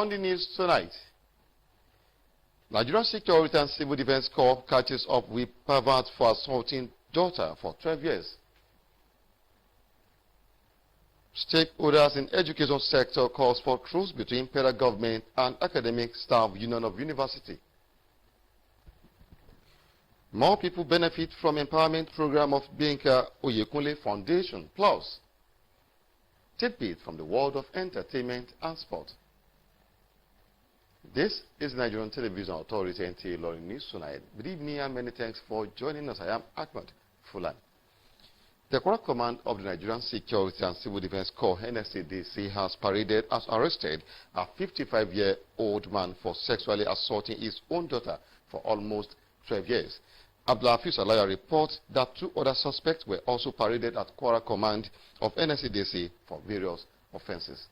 On the news tonight, Nigerian Security and Civil Defense Corps catches up with pervert for assaulting daughter for 12 years. Stakeholders in education sector calls for truce between federal government and academic staff union of university. More people benefit from empowerment program of Binka Oyekunle Foundation. Plus, tidbit from the world of entertainment and sport. This is Nigerian Television Authority NTA ILORIN NewsTonight. Good evening and many thanks for joining us. I am Ahmed Fulan. The Corps Command of the Nigerian Security and Civil Defense Corps, NSCDC, has paraded as arrested a 55-year-old man for sexually assaulting his own daughter for almost 12 years. Abdulhafiz Alaya reports that 2 other suspects were also paraded at Corps Command of NSCDC for various offenses.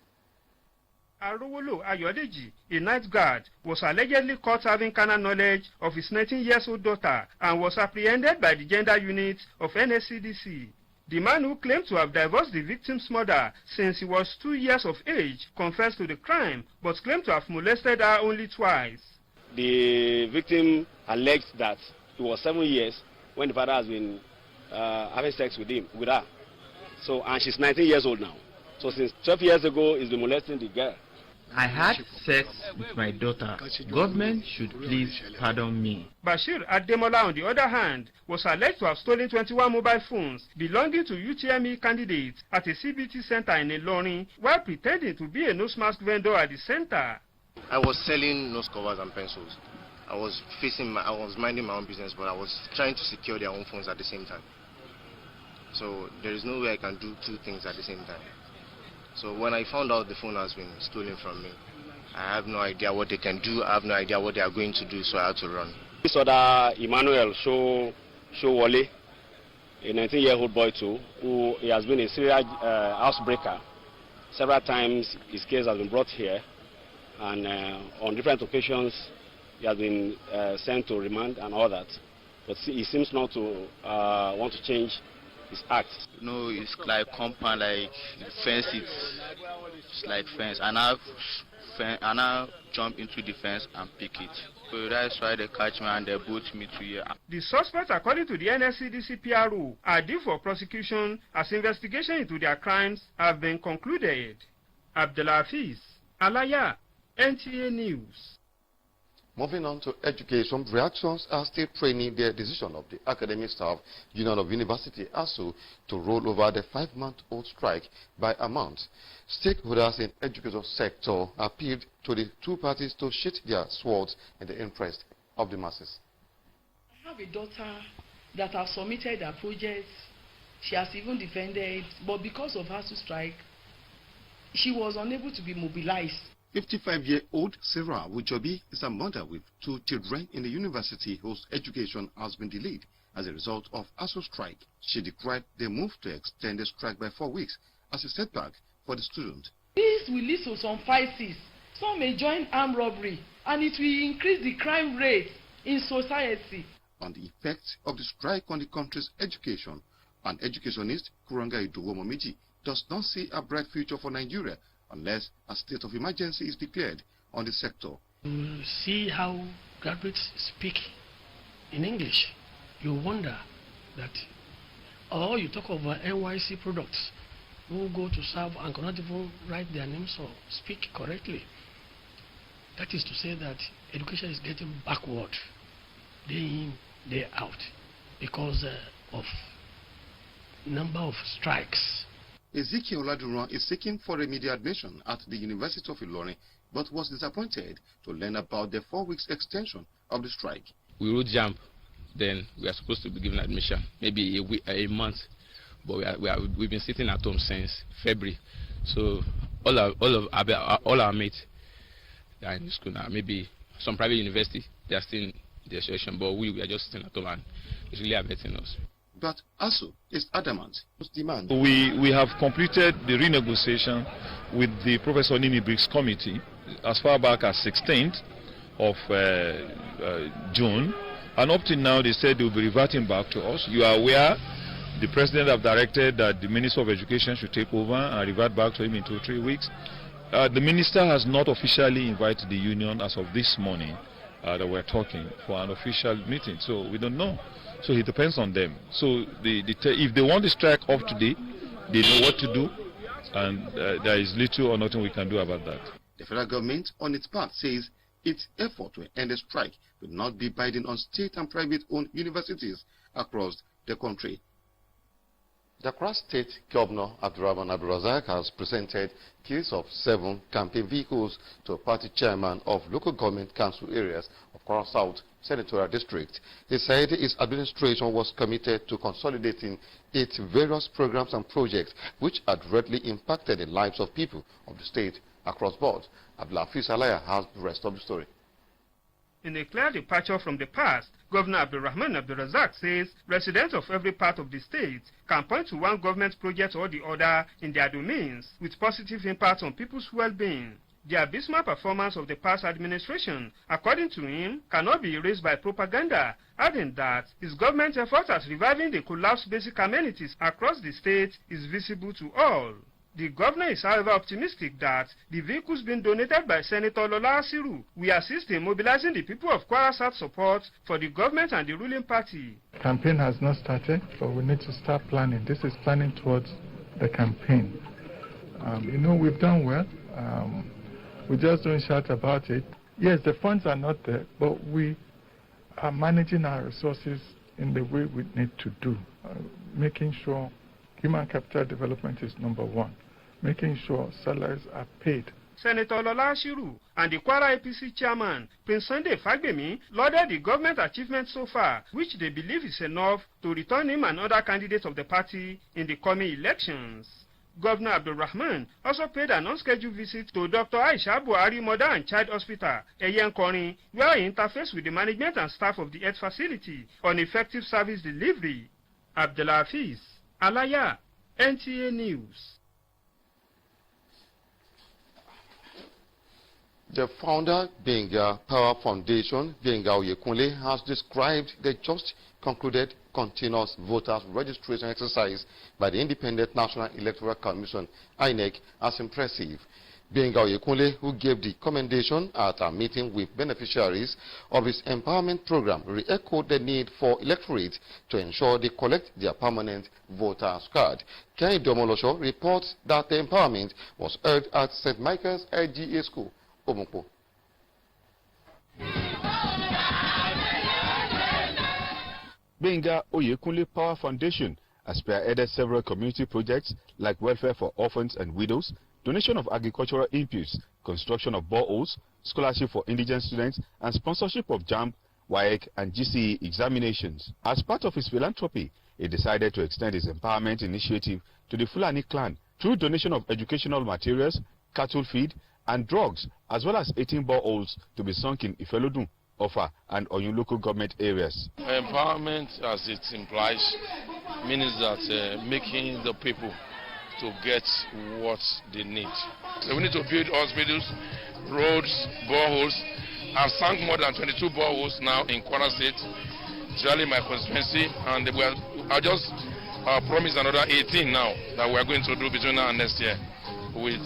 Arowolo Ayodeji, a night guard, was allegedly caught having carnal knowledge of his 19-year-old daughter and was apprehended by the gender unit of NSCDC. The man, who claimed to have divorced the victim's mother since he was 2 years of age, confessed to the crime but claimed to have molested her only twice. The victim alleged that it was 7 years when the father has been having sex with her. So, and she's 19 years old now. So since 12 years ago, he's been molesting the girl. I had sex with my daughter. Government should please pardon me. Bashir Ademola, on the other hand, was alleged to have stolen 21 mobile phones belonging to UTME candidates at a CBT center in Ilorin while pretending to be a nose mask vendor at the center. I was selling nose covers and pencils. I was minding my own business, but I was trying to secure their own phones at the same time. So there is no way I can do 2 things at the same time. So when I found out the phone has been stolen from me, I have no idea what they can do. I have no idea what they are going to do, so I had to run. This other Emmanuel Showale, a 19-year-old boy too, who he has been a serial housebreaker. Several times his case has been brought here, and on different occasions he has been sent to remand and all that. But he seems not to want to change his act. No, it's like compound, like the fence. It's like fence, and I jump into the fence and pick it. So that's why they catch me and they boot me to here. The suspects, according to the NSCDC PRO, are due for prosecution as investigation into their crimes have been concluded. Abdulhafiz Alaya, NTA News. Moving on to education, reactions are still training the decision of the academic staff union of university ASU to roll over the 5-month-old strike by a month. Stakeholders in education sector appealed to the 2 parties to sheath their swords in the interest of the masses. I have a daughter that has submitted her projects. She has even defended, but because of ASU strike, she was unable to be mobilized. 55-year-old Sarah Wujobi is a mother with 2 children in the university whose education has been delayed as a result of ASU strike. She decried the move to extend the strike by 4 weeks as a setback for the student. This will lead to some fights. Some may join armed robbery, and it will increase the crime rate in society. On the effects of the strike on the country's education, an educationist, Kuranga Idowo-Momiji, does not see a bright future for Nigeria unless a state of emergency is declared on the sector. You see how graduates speak in English. You wonder that, or you talk of NYC products who go to serve and cannot even write their names or speak correctly. That is to say that education is getting backward day in, day out because of number of strikes. Ezekiel Oladuran is seeking for remedial admission at the University of Ilorin, but was disappointed to learn about the 4 weeks extension of the strike. We wrote jump, then we are supposed to be given admission, maybe a month, but we've been sitting at home since February. So all our mates are in school now. Maybe some private university, they are still in their session, but we are just sitting at home, and it's really affecting us. But ASU is adamant. Demand. We have completed the renegotiation with the Professor Nimi Briggs Committee as far back as 16th of June, and up to now they said they will be reverting back to us. You are aware the President have directed that the Minister of Education should take over and revert back to him in 2 or 3 weeks. The minister has not officially invited the union as of this morning that we're talking for an official meeting, so we don't know. So it depends on them. So if they want to strike off today, they know what to do, and there is little or nothing we can do about that. The federal government, on its part, says its effort to end the strike will not be binding on state and private-owned universities across the country. The Accra State Governor Abdurrahman Abdulrazak has presented keys of 7 campaign vehicles to party chairman of local government council areas of Accra South Senatorial District. He said his administration was committed to consolidating its various programs and projects which had directly impacted the lives of people of the state across board. Abdulhafiz Alaya has the rest of the story. In a clear departure from the past, Governor Abdurrahman Abdulrazak says residents of every part of the state can point to one government project or the other in their domains with positive impact on people's well-being. The abysmal performance of the past administration, according to him, cannot be erased by propaganda, adding that his government effort at reviving the collapsed basic amenities across the state is visible to all. The governor is, however, optimistic that the vehicles being donated by Senator Lola Asiru will assist in mobilizing the people of Kwara South support for the government and the ruling party. The campaign has not started, but we need to start planning. This is planning towards the campaign. We've done well. We just don't shout about it. Yes, the funds are not there, but we are managing our resources in the way we need to do, making sure human capital development is number 1, making sure salaries are paid. Senator Lola Asiru and the Kwara APC chairman, Prince Sunday Fagbemi, lauded the government achievements so far, which they believe is enough to return him and other candidates of the party in the coming elections. Governor Abdulrahman also paid an unscheduled visit to Dr. Aisha Buhari Mother and Child Hospital, Eyenkorin, where he interfaced with the management and staff of the health facility on effective service delivery. Abdulhafiz Alaya, NTA News. The founder, Benga Power Foundation, Benga Oyekunle, has described the just concluded continuous voters registration exercise by the Independent National Electoral Commission, INEC, as impressive. Benga Oyekunle, who gave the commendation at a meeting with beneficiaries of his empowerment program, re-echoed the need for electorate to ensure they collect their permanent voters card. Kenny Domolosho reports that the empowerment was held at St. Michael's LGA School, Omukpo. Benga Oyekunle Power Foundation has spearheaded several community projects like welfare for orphans and widows, donation of agricultural inputs, construction of boreholes, scholarship for indigent students, and sponsorship of JAMB, WAEC, and GCE examinations. As part of his philanthropy, he decided to extend his empowerment initiative to the Fulani clan through donation of educational materials, cattle feed, and drugs, as well as 18 boreholes to be sunk in Ifelodun, Ofa, and Oyun local government areas. Empowerment, as it implies, means that making the people to get what they need. So we need to build hospitals, roads, boreholes. I've sunk more than 22 boreholes now in Kwara State, generally my constituency, and I just promise another 18 now that we are going to do between now and next year with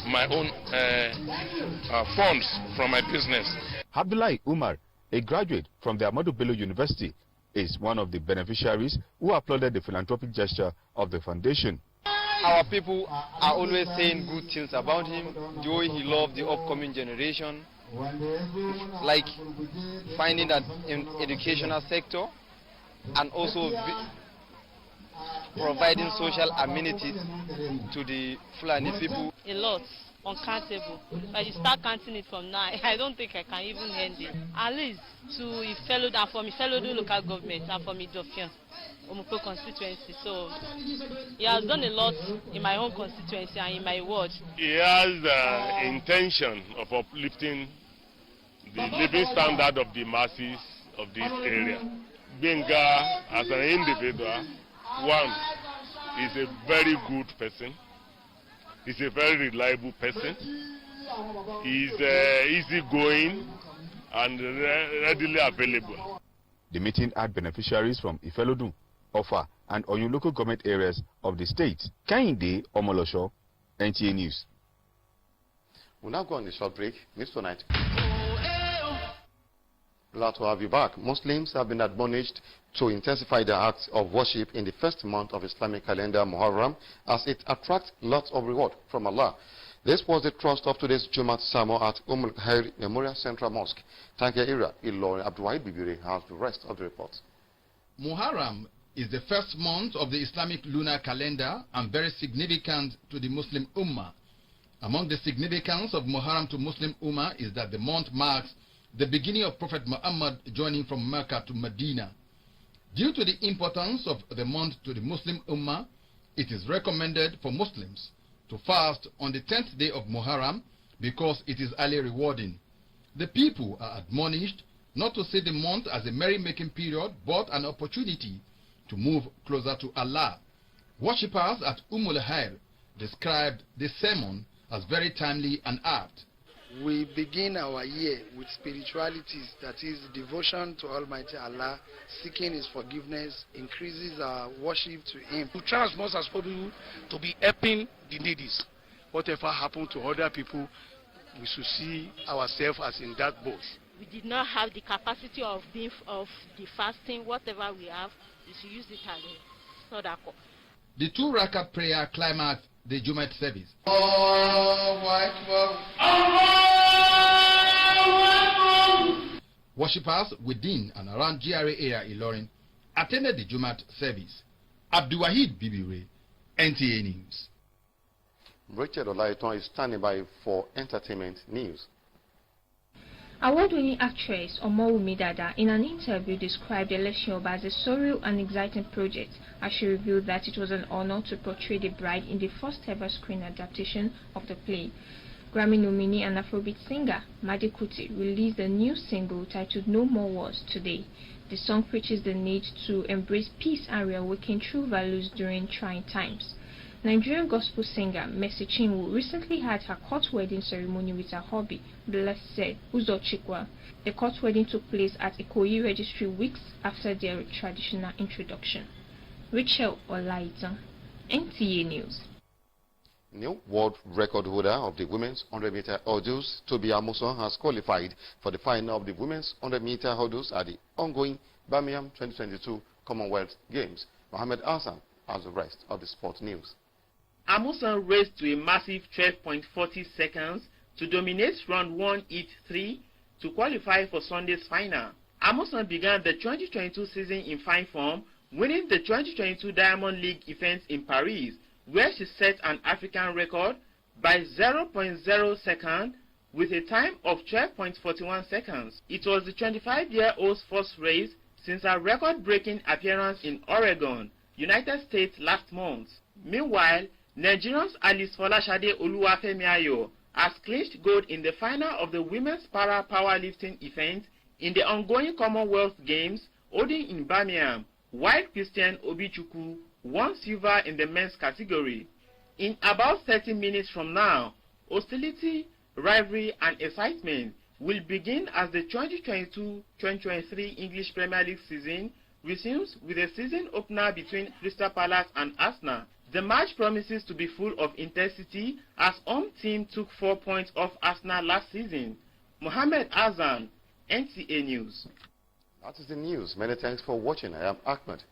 my own funds from my business. Abdullahi Umar, a graduate from the Ahmadu Bello University, is one of the beneficiaries who applauded the philanthropic gesture of the foundation. Our people are always saying good things about him, the way he loved the upcoming generation, like finding that in educational sector and also providing social amenities to the Fulani people. A lot, uncountable. But you start counting it from now, I don't think I can even end it. At least to Ifelodun, and from Ifelodun local government and from Idofian, Omukpo constituency. So he has done a lot in my own constituency and in my ward. He has the intention of uplifting the living standard of the masses of this area. Benga, as an individual, one, is a very good person. He's a very reliable person. He's easygoing and readily available. The meeting had beneficiaries from Ifelodun, Ofa, and Oyun local government areas of the state. Kehinde Omolosho, NTA News. We'll now go on a short break. NewsTonight. Glad to have you back. Muslims have been admonished to intensify their acts of worship in the first month of Islamic calendar, Muharram, as it attracts lots of reward from Allah. This was the thrust of today's Jumat sermon at Khair Memorial Central Mosque. NTA ILORIN Bibire has the rest of the report. Muharram is the first month of the Islamic lunar calendar and very significant to the Muslim Ummah. Among the significance of Muharram to Muslim Ummah is that the month marks the beginning of Prophet Muhammad journeying from Mecca to Medina. Due to the importance of the month to the Muslim Ummah, it is recommended for Muslims to fast on the 10th day of Muharram because it is highly rewarding. The people are admonished not to see the month as a merry-making period, but an opportunity to move closer to Allah. Worshippers at Khair described the sermon as very timely and apt. We begin our year with spiritualities, that is devotion to Almighty Allah, seeking His forgiveness, increases our worship to Him. We try as much as possible to be helping the needy. Whatever happened to other people, we should see ourselves as in that boat. We did not have the capacity of the fasting. Whatever we have, we should use it as a sadaqah. The 2 rakat prayer climaxed the Jumat service. Worshippers within and around GRA area Ilorin attended the Jumat service. Abdulwahid Bibire, NTA News. Richard Olaiton is standing by for entertainment news. Award-winning actress Omowumi Dada in an interview described the election as a surreal and exciting project as she revealed that it was an honor to portray the bride in the first ever screen adaptation of the play. Grammy nominee and Afrobeat singer Madi Kuti released a new single titled No More Wars today. The song preaches the need to embrace peace and reawaken true values during trying times. Nigerian gospel singer Mercy Chinwo recently had her court wedding ceremony with her hubby, Blessed Uzo Chikwa. The court wedding took place at Ikoyi Registry weeks after their traditional introduction. Rachel Olaitan, NTA News. New world record holder of the women's 100-meter hurdles, Toby Amuson, has qualified for the final of the women's 100-meter hurdles at the ongoing Birmingham 2022 Commonwealth Games. Mohammed Hassan has the rest of the sport news. Amuson raced to a massive 12.40 seconds to dominate round 1 heat 3 to qualify for Sunday's final. Amuson began the 2022 season in fine form, winning the 2022 Diamond League event in Paris, where she set an African record by 0.0 seconds with a time of 12.41 seconds. It was the 25-year-old's first race since her record-breaking appearance in Oregon, United States last month. Meanwhile, Nigerians Alice Folashade Oluwafemi has clinched gold in the final of the women's para-powerlifting event in the ongoing Commonwealth Games holding in Birmingham, while Christian Obichukwu won silver in the men's category. In about 30 minutes from now, hostility, rivalry and excitement will begin as the 2022-2023 English Premier League season resumes with a season opener between Crystal Palace and Arsenal. The match promises to be full of intensity as home team took 4 points off Arsenal last season. Mohammed Azan, NTA News. That is the news. Many thanks for watching. I am Ahmed.